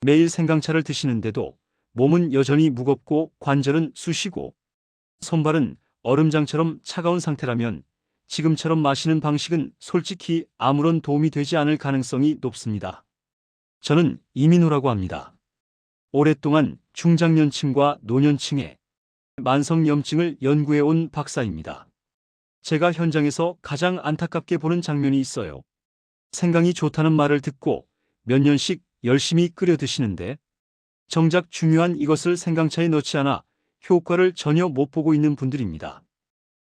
매일 생강차를 드시는데도 몸은 여전히 무겁고 관절은 쑤시고 손발은 얼음장처럼 차가운 상태라면 지금처럼 마시는 방식은 솔직히 아무런 도움이 되지 않을 가능성이 높습니다. 저는 이민호라고 합니다. 오랫동안 중장년층과 노년층의 만성염증을 연구해온 박사입니다. 제가 현장에서 가장 안타깝게 보는 장면이 있어요. 생강이 좋다는 말을 듣고 몇 년씩 열심히 끓여 드시는데 정작 중요한 이것을 생강차에 넣지 않아 효과를 전혀 못 보고 있는 분들입니다.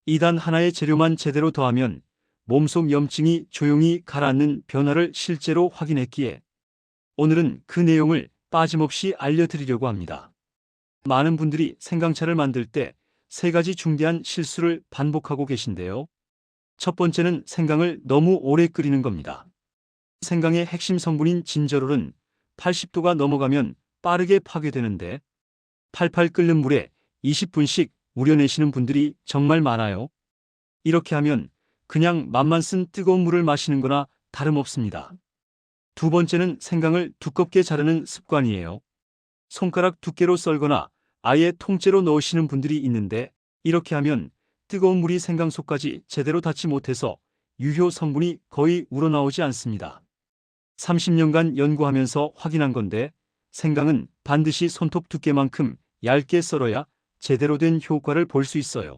이 단 하나의 재료만 제대로 더하면 몸속 염증이 조용히 가라앉는 변화를 실제로 확인했기에 오늘은 그 내용을 빠짐없이 알려드리려고 합니다. 많은 분들이 생강차를 만들 때 세 가지 중대한 실수를 반복하고 계신데요. 첫 번째는 생강을 너무 오래 끓이는 겁니다. 생강의 핵심 성분인 진저롤은 80도가 넘어가면 빠르게 파괴되는데 팔팔 끓는 물에 20분씩 우려내시는 분들이 정말 많아요. 이렇게 하면 그냥 맛만 쓴 뜨거운 물을 마시는 거나 다름없습니다. 두 번째는 생강을 두껍게 자르는 습관이에요. 손가락 두께로 썰거나 아예 통째로 넣으시는 분들이 있는데 이렇게 하면 뜨거운 물이 생강 속까지 제대로 닿지 못해서 유효 성분이 거의 우러나오지 않습니다. 30년간 연구하면서 확인한 건데 생강은 반드시 손톱 두께만큼 얇게 썰어야 제대로 된 효과를 볼 수 있어요.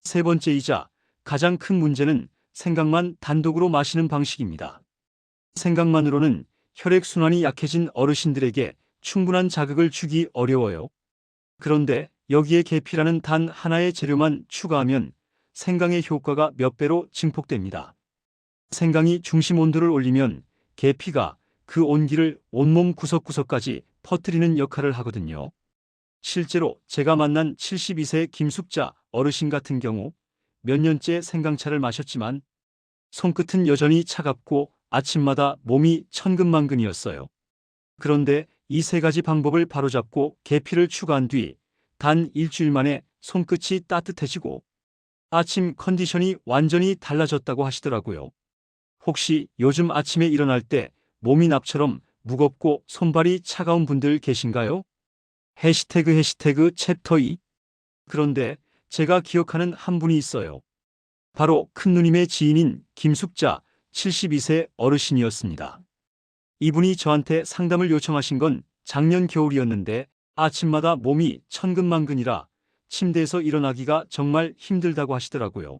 세 번째이자 가장 큰 문제는 생강만 단독으로 마시는 방식입니다. 생강만으로는 혈액순환이 약해진 어르신들에게 충분한 자극을 주기 어려워요. 그런데 여기에 계피라는 단 하나의 재료만 추가하면 생강의 효과가 몇 배로 증폭됩니다. 생강이 중심 온도를 올리면 계피가 그 온기를 온몸 구석구석까지 퍼뜨리는 역할을 하거든요. 실제로 제가 만난 72세 김숙자 어르신 같은 경우 몇 년째 생강차를 마셨지만 손끝은 여전히 차갑고 아침마다 몸이 천근만근이었어요. 그런데 이 세 가지 방법을 바로잡고 계피를 추가한 뒤 단 일주일 만에 손끝이 따뜻해지고 아침 컨디션이 완전히 달라졌다고 하시더라고요. 혹시 요즘 아침에 일어날 때 몸이 납처럼 무겁고 손발이 차가운 분들 계신가요? 해시태그 챕터 2. 그런데 제가 기억하는 한 분이 있어요. 바로 큰누님의 지인인 김숙자 72세 어르신이었습니다. 이분이 저한테 상담을 요청하신 건 작년 겨울이었는데 아침마다 몸이 천근만근이라 침대에서 일어나기가 정말 힘들다고 하시더라고요.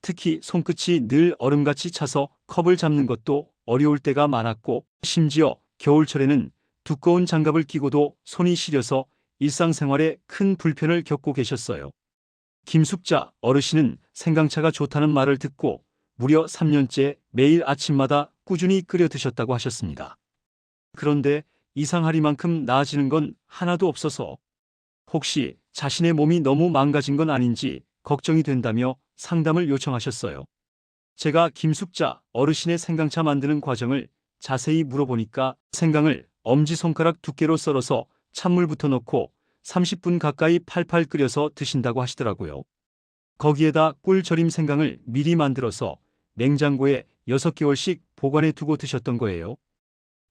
특히 손끝이 늘 얼음같이 차서 컵을 잡는 것도 어려울 때가 많았고 심지어 겨울철에는 두꺼운 장갑을 끼고도 손이 시려서 일상생활에 큰 불편을 겪고 계셨어요. 김숙자 어르신은 생강차가 좋다는 말을 듣고 무려 3년째 매일 아침마다 꾸준히 끓여 드셨다고 하셨습니다. 그런데 이상하리만큼 나아지는 건 하나도 없어서 혹시 자신의 몸이 너무 망가진 건 아닌지 걱정이 된다며 상담을 요청하셨어요. 제가 김숙자 어르신의 생강차 만드는 과정을 자세히 물어보니까 생강을 엄지손가락 두께로 썰어서 찬물부터 넣고 30분 가까이 팔팔 끓여서 드신다고 하시더라고요. 거기에다 꿀절임 생강을 미리 만들어서 냉장고에 6개월씩 보관해 두고 드셨던 거예요.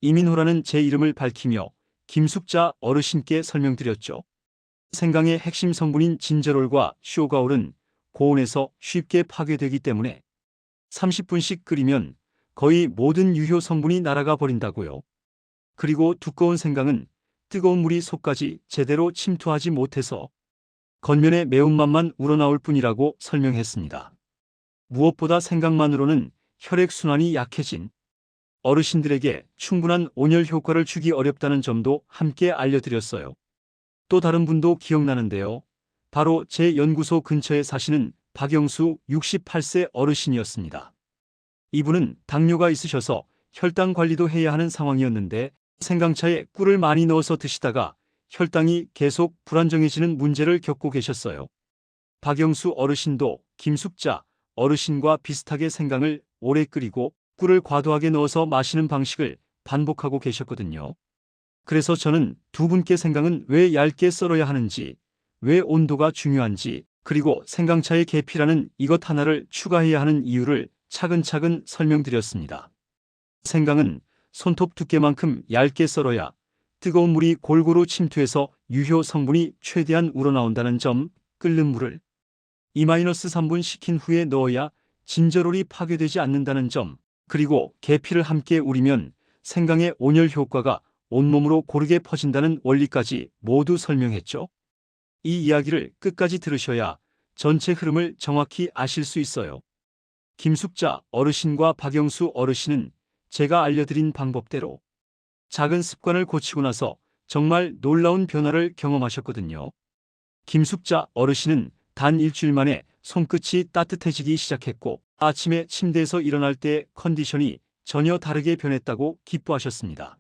이민호라는 제 이름을 밝히며 김숙자 어르신께 설명드렸죠. 생강의 핵심 성분인 진저롤과 쇼가올은 고온에서 쉽게 파괴되기 때문에 30분씩 끓이면 거의 모든 유효 성분이 날아가 버린다고요. 그리고 두꺼운 생강은 뜨거운 물이 속까지 제대로 침투하지 못해서 겉면의 매운맛만 우러나올 뿐이라고 설명했습니다. 무엇보다 생강만으로는 혈액순환이 약해진 어르신들에게 충분한 온열 효과를 주기 어렵다는 점도 함께 알려드렸어요. 또 다른 분도 기억나는데요. 바로 제 연구소 근처에 사시는 박영수 68세 어르신이었습니다. 이분은 당뇨가 있으셔서 혈당 관리도 해야 하는 상황이었는데 생강차에 꿀을 많이 넣어서 드시다가 혈당이 계속 불안정해지는 문제를 겪고 계셨어요. 박영수 어르신도 김숙자 어르신과 비슷하게 생강을 오래 끓이고 꿀을 과도하게 넣어서 마시는 방식을 반복하고 계셨거든요. 그래서 저는 두 분께 생강은 왜 얇게 썰어야 하는지, 왜 온도가 중요한지, 그리고 생강차의 계피라는 이것 하나를 추가해야 하는 이유를 차근차근 설명드렸습니다. 생강은 손톱 두께만큼 얇게 썰어야 뜨거운 물이 골고루 침투해서 유효 성분이 최대한 우러나온다는 점, 끓는 물을 2-3분 식힌 후에 넣어야 진저롤이 파괴되지 않는다는 점, 그리고 계피를 함께 우리면 생강의 온열 효과가 온몸으로 고르게 퍼진다는 원리까지 모두 설명했죠. 이 이야기를 끝까지 들으셔야 전체 흐름을 정확히 아실 수 있어요. 김숙자 어르신과 박영수 어르신은 제가 알려드린 방법대로 작은 습관을 고치고 나서 정말 놀라운 변화를 경험하셨거든요. 김숙자 어르신은 단 일주일 만에 손끝이 따뜻해지기 시작했고 아침에 침대에서 일어날 때 컨디션이 전혀 다르게 변했다고 기뻐하셨습니다.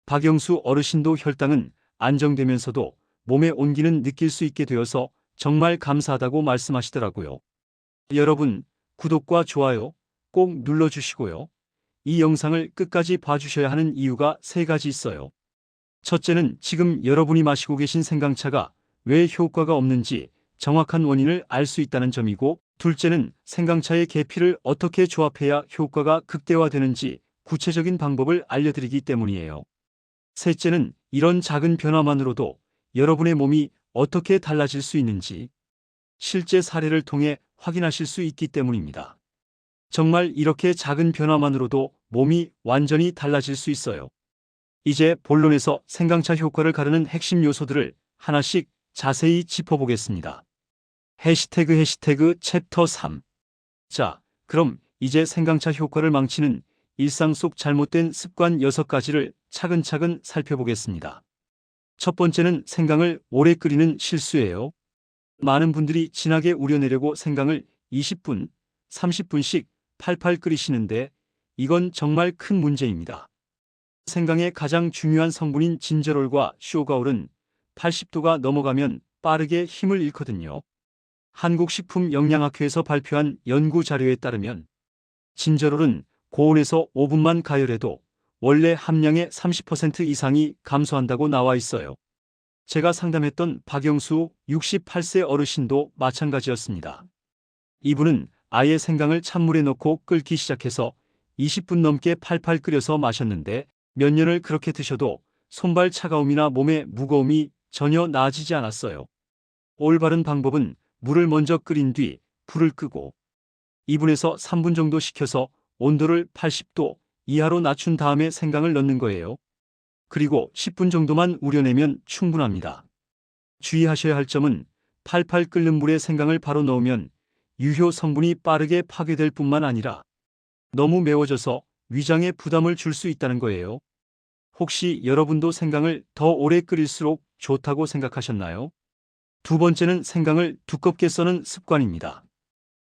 박영수 어르신도 혈당은 안정되면서도 몸의 온기는 느낄 수 있게 되어서 정말 감사하다고 말씀하시더라고요. 여러분, 구독과 좋아요 꼭 눌러주시고요. 이 영상을 끝까지 봐주셔야 하는 이유가 3가지 있어요. 첫째는 지금 여러분이 마시고 계신 생강차가 왜 효과가 없는지 정확한 원인을 알 수 있다는 점이고, 둘째는 생강차의 계피를 어떻게 조합해야 효과가 극대화되는지 구체적인 방법을 알려드리기 때문이에요. 셋째는 이런 작은 변화만으로도 여러분의 몸이 어떻게 달라질 수 있는지 실제 사례를 통해 확인하실 수 있기 때문입니다. 정말 이렇게 작은 변화만으로도 몸이 완전히 달라질 수 있어요. 이제 본론에서 생강차 효과를 가르는 핵심 요소들을 하나씩 자세히 짚어보겠습니다. 해시태그 챕터 3. 자, 그럼 이제 생강차 효과를 망치는 일상 속 잘못된 습관 6가지를 차근차근 살펴보겠습니다. 첫 번째는 생강을 오래 끓이는 실수예요. 많은 분들이 진하게 우려내려고 생강을 20분, 30분씩 팔팔 끓이시는데 이건 정말 큰 문제입니다. 생강의 가장 중요한 성분인 진저롤과 쇼가올은 80도가 넘어가면 빠르게 힘을 잃거든요. 한국식품영양학회에서 발표한 연구 자료에 따르면 진저롤은 고온에서 5분만 가열해도 원래 함량의 30% 이상이 감소한다고 나와 있어요. 제가 상담했던 박영수 68세 어르신도 마찬가지였습니다. 이분은 아예 생강을 찬물에 넣고 끓기 시작해서 20분 넘게 팔팔 끓여서 마셨는데 몇 년을 그렇게 드셔도 손발 차가움이나 몸의 무거움이 전혀 나아지지 않았어요. 올바른 방법은 물을 먼저 끓인 뒤 불을 끄고 2분에서 3분 정도 식혀서 온도를 80도 이하로 낮춘 다음에 생강을 넣는 거예요. 그리고 10분 정도만 우려내면 충분합니다. 주의하셔야 할 점은 팔팔 끓는 물에 생강을 바로 넣으면 유효 성분이 빠르게 파괴될 뿐만 아니라 너무 매워져서 위장에 부담을 줄 수 있다는 거예요. 혹시 여러분도 생강을 더 오래 끓일수록 좋다고 생각하셨나요? 두 번째는 생강을 두껍게 써는 습관입니다.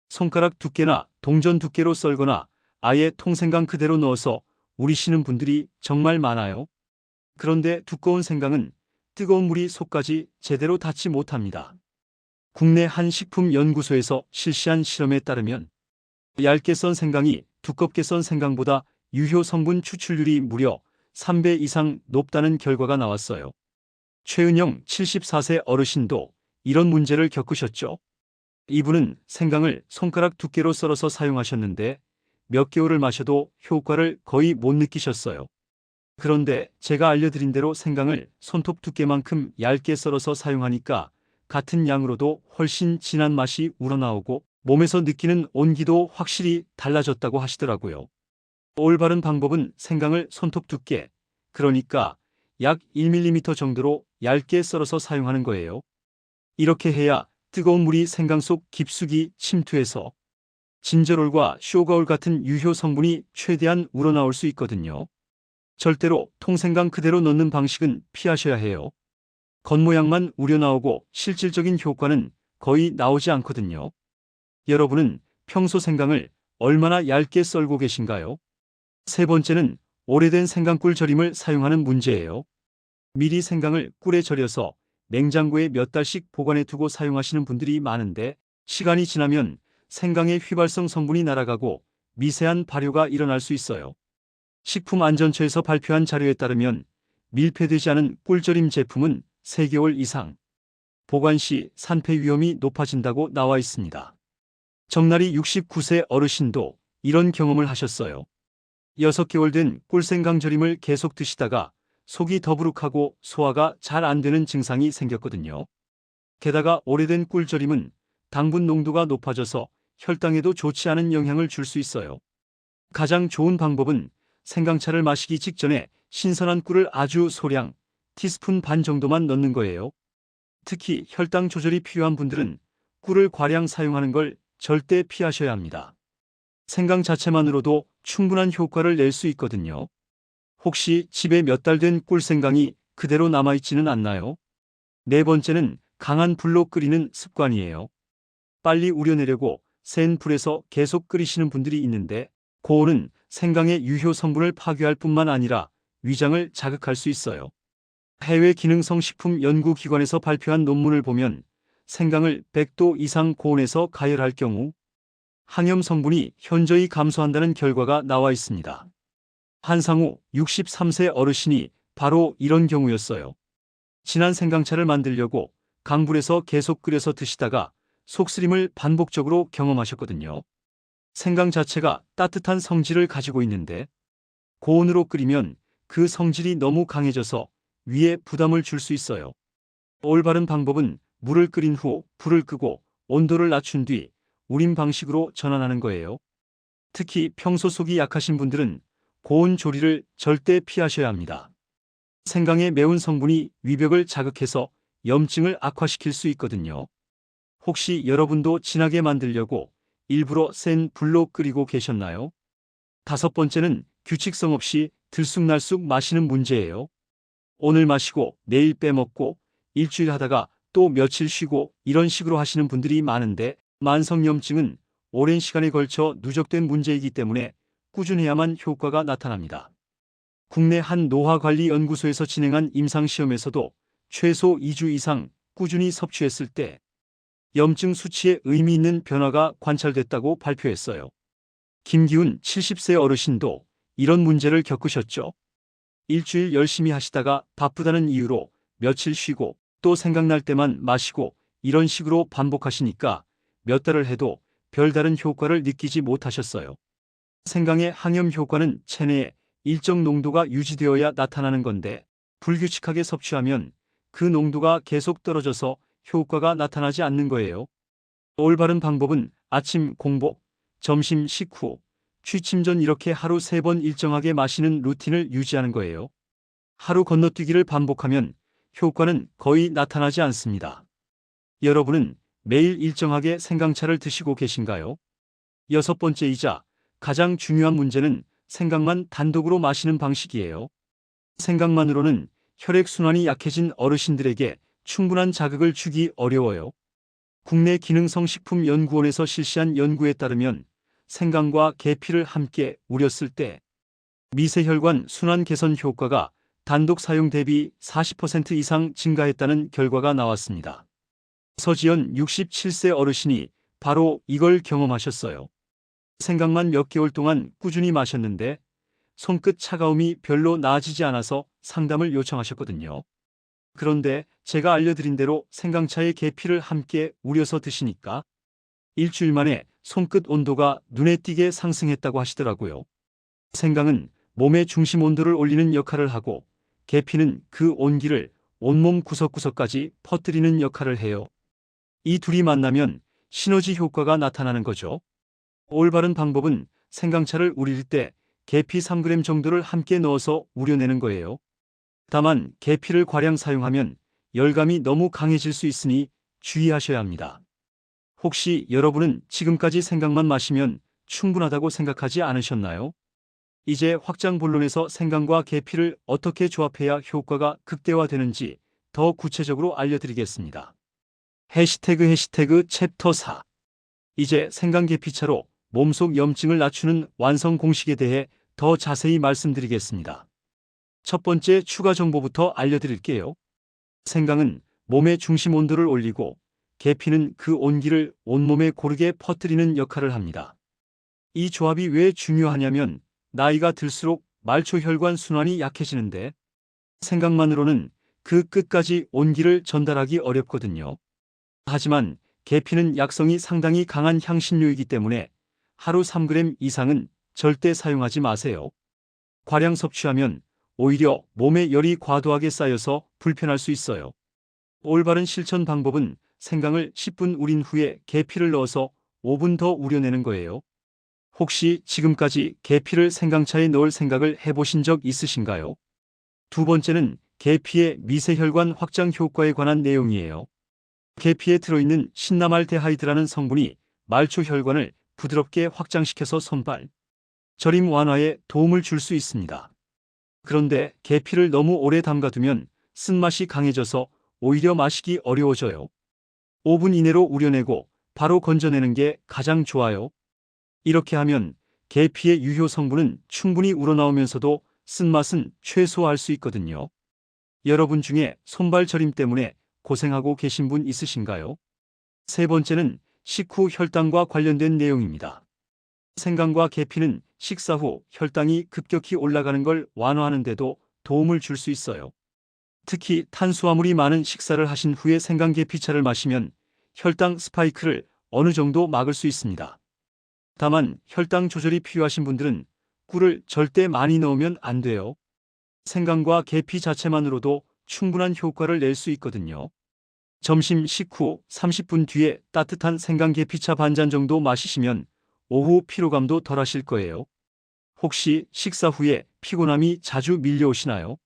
손가락 두께나 동전 두께로 썰거나 아예 통생강 그대로 넣어서 우리시는 분들이 정말 많아요. 그런데 두꺼운 생강은 뜨거운 물이 속까지 제대로 닿지 못합니다. 국내 한 식품연구소에서 실시한 실험에 따르면 얇게 썬 생강이 두껍게 썬 생강보다 유효 성분 추출률이 무려 3배 이상 높다는 결과가 나왔어요. 최은영 74세 어르신도 이런 문제를 겪으셨죠? 이분은 생강을 손가락 두께로 썰어서 사용하셨는데 몇 개월을 마셔도 효과를 거의 못 느끼셨어요. 그런데 제가 알려드린 대로 생강을 손톱 두께만큼 얇게 썰어서 사용하니까 같은 양으로도 훨씬 진한 맛이 우러나오고 몸에서 느끼는 온기도 확실히 달라졌다고 하시더라고요. 올바른 방법은 생강을 손톱 두께, 그러니까 약 1mm 정도로 얇게 썰어서 사용하는 거예요. 이렇게 해야 뜨거운 물이 생강 속 깊숙이 침투해서 진저롤과 쇼가올 같은 유효 성분이 최대한 우러나올 수 있거든요. 절대로 통생강 그대로 넣는 방식은 피하셔야 해요. 겉모양만 우러나오고 실질적인 효과는 거의 나오지 않거든요. 여러분은 평소 생강을 얼마나 얇게 썰고 계신가요? 세 번째는 오래된 생강꿀 절임을 사용하는 문제예요. 미리 생강을 꿀에 절여서 냉장고에 몇 달씩 보관해 두고 사용하시는 분들이 많은데 시간이 지나면 생강의 휘발성 성분이 날아가고 미세한 발효가 일어날 수 있어요. 식품안전처에서 발표한 자료에 따르면 밀폐되지 않은 꿀절임 제품은 3개월 이상 보관 시 산패 위험이 높아진다고 나와 있습니다. 정나리 69세 어르신도 이런 경험을 하셨어요. 6개월 된 꿀생강 절임을 계속 드시다가 속이 더부룩하고 소화가 잘 안 되는 증상이 생겼거든요. 게다가 오래된 꿀절임은 당분 농도가 높아져서 혈당에도 좋지 않은 영향을 줄 수 있어요. 가장 좋은 방법은 생강차를 마시기 직전에 신선한 꿀을 아주 소량, 티스푼 반 정도만 넣는 거예요. 특히 혈당 조절이 필요한 분들은 꿀을 과량 사용하는 걸 절대 피하셔야 합니다. 생강 자체만으로도 충분한 효과를 낼 수 있거든요. 혹시 집에 몇 달 된 꿀생강이 그대로 남아있지는 않나요? 네 번째는 강한 불로 끓이는 습관이에요. 빨리 우려내려고 센 불에서 계속 끓이시는 분들이 있는데 고온은 생강의 유효 성분을 파괴할 뿐만 아니라 위장을 자극할 수 있어요. 해외 기능성 식품 연구기관에서 발표한 논문을 보면 생강을 100도 이상 고온에서 가열할 경우 항염 성분이 현저히 감소한다는 결과가 나와 있습니다. 한상우 63세 어르신이 바로 이런 경우였어요. 진한 생강차를 만들려고 강불에서 계속 끓여서 드시다가 속쓰림을 반복적으로 경험하셨거든요. 생강 자체가 따뜻한 성질을 가지고 있는데 고온으로 끓이면 그 성질이 너무 강해져서 위에 부담을 줄 수 있어요. 올바른 방법은 물을 끓인 후 불을 끄고 온도를 낮춘 뒤 우림 방식으로 전환하는 거예요. 특히 평소 속이 약하신 분들은 고온 조리를 절대 피하셔야 합니다. 생강의 매운 성분이 위벽을 자극해서 염증을 악화시킬 수 있거든요. 혹시 여러분도 진하게 만들려고 일부러 센 불로 끓이고 계셨나요? 다섯 번째는 규칙성 없이 들쑥날쑥 마시는 문제예요. 오늘 마시고 내일 빼먹고 일주일 하다가 또 며칠 쉬고 이런 식으로 하시는 분들이 많은데 만성염증은 오랜 시간에 걸쳐 누적된 문제이기 때문에 꾸준해야만 효과가 나타납니다. 국내 한 노화관리연구소에서 진행한 임상시험에서도 최소 2주 이상 꾸준히 섭취했을 때 염증 수치에 의미 있는 변화가 관찰됐다고 발표했어요. 김기훈 70세 어르신도 이런 문제를 겪으셨죠. 일주일 열심히 하시다가 바쁘다는 이유로 며칠 쉬고 또 생각날 때만 마시고 이런 식으로 반복하시니까 몇 달을 해도 별다른 효과를 느끼지 못하셨어요. 생강의 항염 효과는 체내에 일정 농도가 유지되어야 나타나는 건데 불규칙하게 섭취하면 그 농도가 계속 떨어져서 효과가 나타나지 않는 거예요. 올바른 방법은 아침 공복, 점심 식후, 취침 전 이렇게 하루 3번 일정하게 마시는 루틴을 유지하는 거예요. 하루 건너뛰기를 반복하면 효과는 거의 나타나지 않습니다. 여러분은 매일 일정하게 생강차를 드시고 계신가요? 여섯 번째이자 가장 중요한 문제는 생강만 단독으로 마시는 방식이에요. 생강만으로는 혈액순환이 약해진 어르신들에게 충분한 자극을 주기 어려워요. 국내 기능성식품연구원에서 실시한 연구에 따르면 생강과 계피를 함께 우렸을 때 미세혈관 순환 개선 효과가 단독 사용 대비 40% 이상 증가했다는 결과가 나왔습니다. 서지연 67세 어르신이 바로 이걸 경험하셨어요. 생강만 몇 개월 동안 꾸준히 마셨는데 손끝 차가움이 별로 나아지지 않아서 상담을 요청하셨거든요. 그런데 제가 알려드린 대로 생강차에 계피를 함께 우려서 드시니까 일주일 만에 손끝 온도가 눈에 띄게 상승했다고 하시더라고요. 생강은 몸의 중심 온도를 올리는 역할을 하고 계피는 그 온기를 온몸 구석구석까지 퍼뜨리는 역할을 해요. 이 둘이 만나면 시너지 효과가 나타나는 거죠. 올바른 방법은 생강차를 우릴 때 계피 3g 정도를 함께 넣어서 우려내는 거예요. 다만 계피를 과량 사용하면 열감이 너무 강해질 수 있으니 주의하셔야 합니다. 혹시 여러분은 지금까지 생강만 마시면 충분하다고 생각하지 않으셨나요? 이제 확장 본론에서 생강과 계피를 어떻게 조합해야 효과가 극대화되는지 더 구체적으로 알려드리겠습니다. 해시태그 챕터 4. 이제 생강계피차로 몸속 염증을 낮추는 완성 공식에 대해 더 자세히 말씀드리겠습니다. 첫 번째 추가 정보부터 알려드릴게요. 생강은 몸의 중심 온도를 올리고 계피는 그 온기를 온몸에 고르게 퍼뜨리는 역할을 합니다. 이 조합이 왜 중요하냐면 나이가 들수록 말초혈관 순환이 약해지는데 생강만으로는 그 끝까지 온기를 전달하기 어렵거든요. 하지만 계피는 약성이 상당히 강한 향신료이기 때문에 하루 3g 이상은 절대 사용하지 마세요. 과량 섭취하면 오히려 몸에 열이 과도하게 쌓여서 불편할 수 있어요. 올바른 실천 방법은 생강을 10분 우린 후에 계피를 넣어서 5분 더 우려내는 거예요. 혹시 지금까지 계피를 생강차에 넣을 생각을 해보신 적 있으신가요? 두 번째는 계피의 미세혈관 확장 효과에 관한 내용이에요. 계피에 들어있는 신라말데하이드라는 성분이 말초 혈관을 부드럽게 확장시켜서 손발 저림 완화에 도움을 줄 수 있습니다. 그런데 계피를 너무 오래 담가두면 쓴맛이 강해져서 오히려 마시기 어려워져요. 5분 이내로 우려내고 바로 건져내는 게 가장 좋아요. 이렇게 하면 계피의 유효 성분은 충분히 우러나오면서도 쓴맛은 최소화할 수 있거든요. 여러분 중에 손발 저림 때문에 고생하고 계신 분 있으신가요? 세 번째는 식후 혈당과 관련된 내용입니다. 생강과 계피는 식사 후 혈당이 급격히 올라가는 걸 완화하는 데도 도움을 줄 수 있어요. 특히 탄수화물이 많은 식사를 하신 후에 생강 계피차를 마시면 혈당 스파이크를 어느 정도 막을 수 있습니다. 다만 혈당 조절이 필요하신 분들은 꿀을 절대 많이 넣으면 안 돼요. 생강과 계피 자체만으로도 충분한 효과를 낼 수 있거든요. 점심 식후 30분 뒤에 따뜻한 생강 계피차 반잔 정도 마시시면 오후 피로감도 덜하실 거예요. 혹시 식사 후에 피곤함이 자주 밀려오시나요?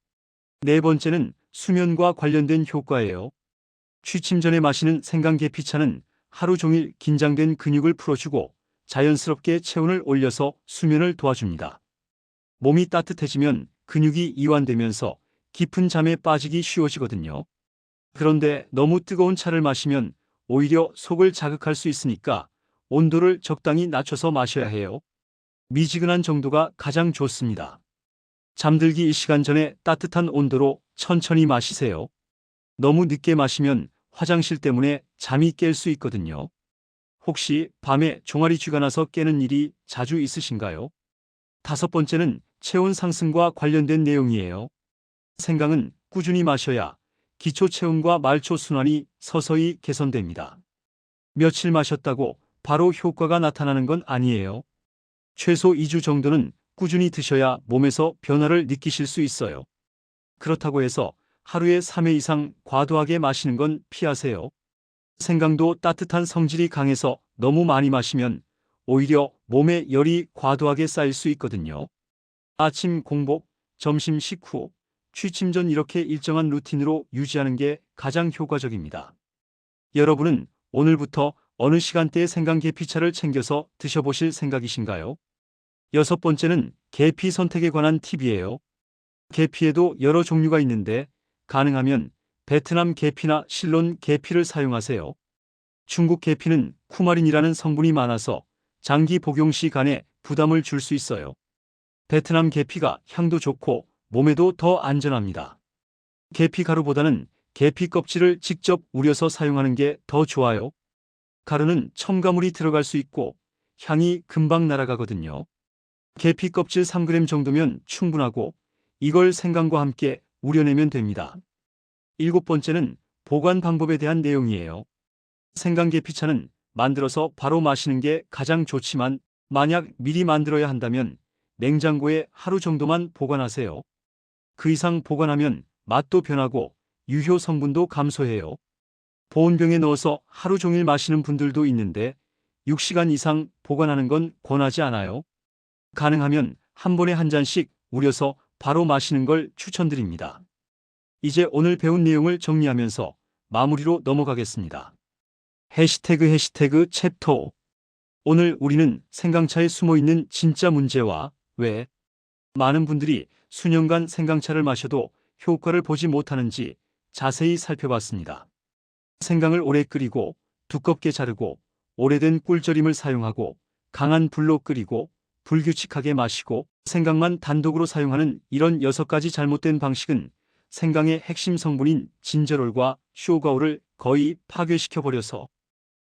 네 번째는 수면과 관련된 효과예요. 취침 전에 마시는 생강 계피차는 하루 종일 긴장된 근육을 풀어주고 자연스럽게 체온을 올려서 수면을 도와줍니다. 몸이 따뜻해지면 근육이 이완되면서 깊은 잠에 빠지기 쉬워지거든요. 그런데 너무 뜨거운 차를 마시면 오히려 속을 자극할 수 있으니까 온도를 적당히 낮춰서 마셔야 해요. 미지근한 정도가 가장 좋습니다. 잠들기 1시간 전에 따뜻한 온도로 천천히 마시세요. 너무 늦게 마시면 화장실 때문에 잠이 깰 수 있거든요. 혹시 밤에 종아리 쥐가 나서 깨는 일이 자주 있으신가요? 다섯 번째는 체온 상승과 관련된 내용이에요. 생강은 꾸준히 마셔야 기초 체온과 말초 순환이 서서히 개선됩니다. 며칠 마셨다고 바로 효과가 나타나는 건 아니에요. 최소 2주 정도는 꾸준히 드셔야 몸에서 변화를 느끼실 수 있어요. 그렇다고 해서 하루에 3회 이상 과도하게 마시는 건 피하세요. 생강도 따뜻한 성질이 강해서 너무 많이 마시면 오히려 몸에 열이 과도하게 쌓일 수 있거든요. 아침 공복, 점심 식후, 취침 전 이렇게 일정한 루틴으로 유지하는 게 가장 효과적입니다. 여러분은 오늘부터 어느 시간대에 생강 계피차를 챙겨서 드셔보실 생각이신가요? 여섯 번째는 계피 선택에 관한 팁이에요. 계피에도 여러 종류가 있는데 가능하면 베트남 계피나 실론 계피를 사용하세요. 중국 계피는 쿠마린이라는 성분이 많아서 장기 복용 시 간에 부담을 줄 수 있어요. 베트남 계피가 향도 좋고 몸에도 더 안전합니다. 계피 가루보다는 계피 껍질을 직접 우려서 사용하는 게 더 좋아요. 가루는 첨가물이 들어갈 수 있고 향이 금방 날아가거든요. 계피 껍질 3g 정도면 충분하고 이걸 생강과 함께 우려내면 됩니다. 일곱 번째는 보관 방법에 대한 내용이에요. 생강 계피차는 만들어서 바로 마시는 게 가장 좋지만 만약 미리 만들어야 한다면 냉장고에 하루 정도만 보관하세요. 그 이상 보관하면 맛도 변하고 유효 성분도 감소해요. 보온병에 넣어서 하루 종일 마시는 분들도 있는데 6시간 이상 보관하는 건 권하지 않아요. 가능하면 한 번에 한 잔씩 우려서 바로 마시는 걸 추천드립니다. 이제 오늘 배운 내용을 정리하면서 마무리로 넘어가겠습니다. 해시태그 챕터 5. 오늘 우리는 생강차에 숨어있는 진짜 문제와 왜 많은 분들이 수년간 생강차를 마셔도 효과를 보지 못하는지 자세히 살펴봤습니다. 생강을 오래 끓이고 두껍게 자르고 오래된 꿀절임을 사용하고 강한 불로 끓이고 불규칙하게 마시고 생강만 단독으로 사용하는 이런 6가지 잘못된 방식은 생강의 핵심 성분인 진저롤과 쇼가올을 거의 파괴시켜버려서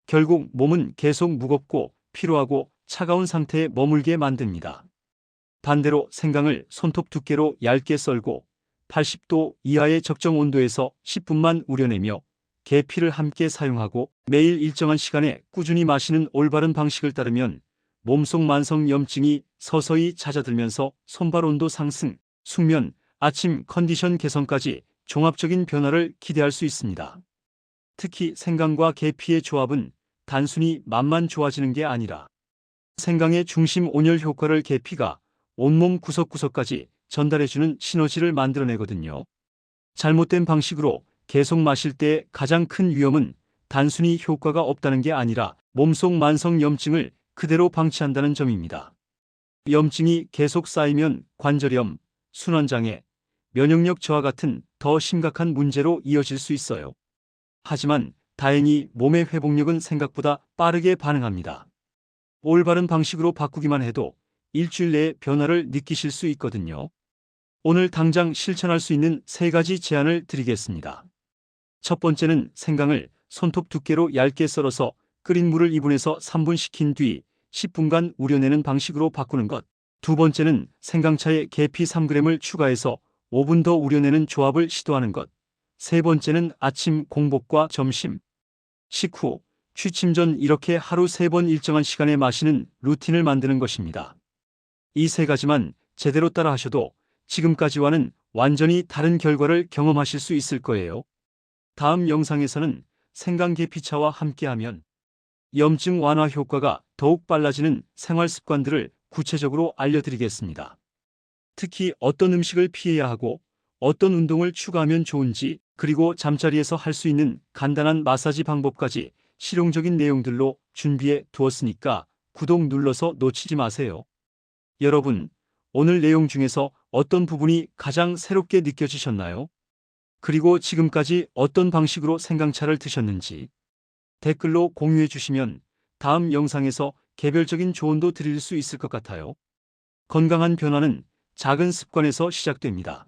결국 몸은 계속 무겁고 피로하고 차가운 상태에 머물게 만듭니다. 반대로 생강을 손톱 두께로 얇게 썰고 80도 이하의 적정 온도에서 10분만 우려내며 계피를 함께 사용하고 매일 일정한 시간에 꾸준히 마시는 올바른 방식을 따르면 몸속 만성 염증이 서서히 잦아들면서 손발 온도 상승, 숙면, 아침 컨디션 개선까지 종합적인 변화를 기대할 수 있습니다. 특히 생강과 계피의 조합은 단순히 맛만 좋아지는 게 아니라 생강의 중심 온열 효과를 계피가 온몸 구석구석까지 전달해주는 시너지를 만들어내거든요. 잘못된 방식으로 계속 마실 때 가장 큰 위험은 단순히 효과가 없다는 게 아니라 몸속 만성 염증을 그대로 방치한다는 점입니다. 염증이 계속 쌓이면 관절염, 순환장애, 면역력 저하 같은 더 심각한 문제로 이어질 수 있어요. 하지만 다행히 몸의 회복력은 생각보다 빠르게 반응합니다. 올바른 방식으로 바꾸기만 해도 일주일 내에 변화를 느끼실 수 있거든요. 오늘 당장 실천할 수 있는 3가지 제안을 드리겠습니다. 첫 번째는 생강을 손톱 두께로 얇게 썰어서 끓인 물을 2분에서 3분 식힌 뒤 10분간 우려내는 방식으로 바꾸는 것. 두 번째는 생강차에 계피 3g을 추가해서 5분 더 우려내는 조합을 시도하는 것. 세 번째는 아침 공복과 점심, 식후, 취침 전 이렇게 하루 3번 일정한 시간에 마시는 루틴을 만드는 것입니다. 이 3가지만 제대로 따라 하셔도 지금까지와는 완전히 다른 결과를 경험하실 수 있을 거예요. 다음 영상에서는 생강계피차와 함께하면 염증 완화 효과가 더욱 빨라지는 생활 습관들을 구체적으로 알려드리겠습니다. 특히 어떤 음식을 피해야 하고 어떤 운동을 추가하면 좋은지, 그리고 잠자리에서 할 수 있는 간단한 마사지 방법까지 실용적인 내용들로 준비해 두었으니까 구독 눌러서 놓치지 마세요. 여러분, 오늘 내용 중에서 어떤 부분이 가장 새롭게 느껴지셨나요? 그리고 지금까지 어떤 방식으로 생강차를 드셨는지 댓글로 공유해 주시면 다음 영상에서 개별적인 조언도 드릴 수 있을 것 같아요. 건강한 변화는 작은 습관에서 시작됩니다.